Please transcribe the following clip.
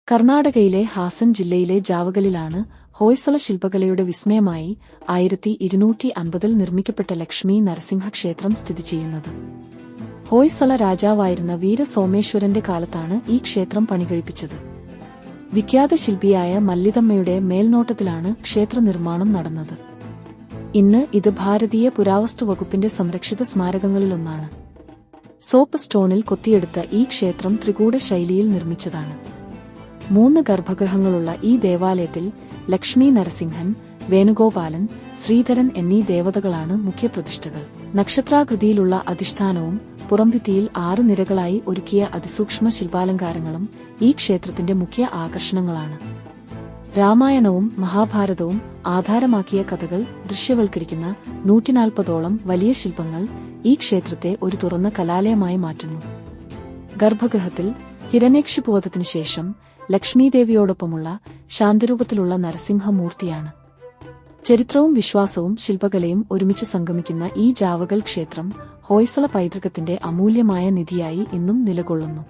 കർണാടകയിലെ ഹാസൻ ജില്ലയിലെ ജാവഗലിലാണ് ഹോയ്സള ശില്പകലയുടെ വിസ്മയമായി 1250-ൽ നിർമ്മിക്കപ്പെട്ട ലക്ഷ്മി നരസിംഹ ക്ഷേത്രം സ്ഥിതി ചെയ്യുന്നത്. ഹോയ്സള രാജാവായിരുന്ന വീര സോമേശ്വരന്റെ കാലത്താണ് ഈ ക്ഷേത്രം പണികഴിപ്പിച്ചത്. വിഖ്യാത ശില്പിയായ മല്ലിതമ്മയുടെ മേൽനോട്ടത്തിലാണ് ക്ഷേത്ര നിർമ്മാണം നടന്നത്. ഇന്ന് ഇത് ഭാരതീയ പുരാവസ്തു വകുപ്പിന്റെ സംരക്ഷിത സ്മാരകങ്ങളിലൊന്നാണ്. സോപ്പ് സ്റ്റോണിൽ കൊത്തിയെടുത്ത ഈ ക്ഷേത്രം ത്രികൂട ശൈലിയിൽ നിർമ്മിച്ചതാണ്. 3 ഗർഭഗൃഹങ്ങളുള്ള ഈ ദേവാലയത്തിൽ ലക്ഷ്മി നരസിംഹൻ, വേണുഗോപാലൻ, ശ്രീധരൻ എന്നീ ദേവതകളാണ് മുഖ്യപ്രതിഷ്ഠകൾ. നക്ഷത്രാകൃതിയിലുള്ള അധിഷ്ഠാനവും പുറംഭിത്തിയിൽ 6 നിരകളായി ഒരുക്കിയ അതിസൂക്ഷ്മ ശില്പാലങ്കാരങ്ങളും ഈ ക്ഷേത്രത്തിന്റെ മുഖ്യ ആകർഷണങ്ങളാണ്. രാമായണവും മഹാഭാരതവും ആധാരമാക്കിയ കഥകൾ ദൃശ്യവൽക്കരിക്കുന്ന 140ഓളം വലിയ ശില്പങ്ങൾ ഈ ക്ഷേത്രത്തെ ഒരു തുറന്ന കലാലയമായി മാറ്റുന്നു. ഗർഭഗൃഹത്തിൽ ഹിരണ്യക്ഷിപുവധത്തിനു ശേഷം ലക്ഷ്മീദേവിയോടൊപ്പമുള്ള ശാന്തരൂപത്തിലുള്ള നരസിംഹമൂർത്തിയാണ്. ചരിത്രവും വിശ്വാസവും ശില്പകലയും ഒരുമിച്ച് സംഗമിക്കുന്ന ഈ ജാവഗൽ ക്ഷേത്രം ഹോയ്സള പൈതൃകത്തിന്റെ അമൂല്യമായ നിധിയായി ഇന്നും നിലകൊള്ളുന്നു.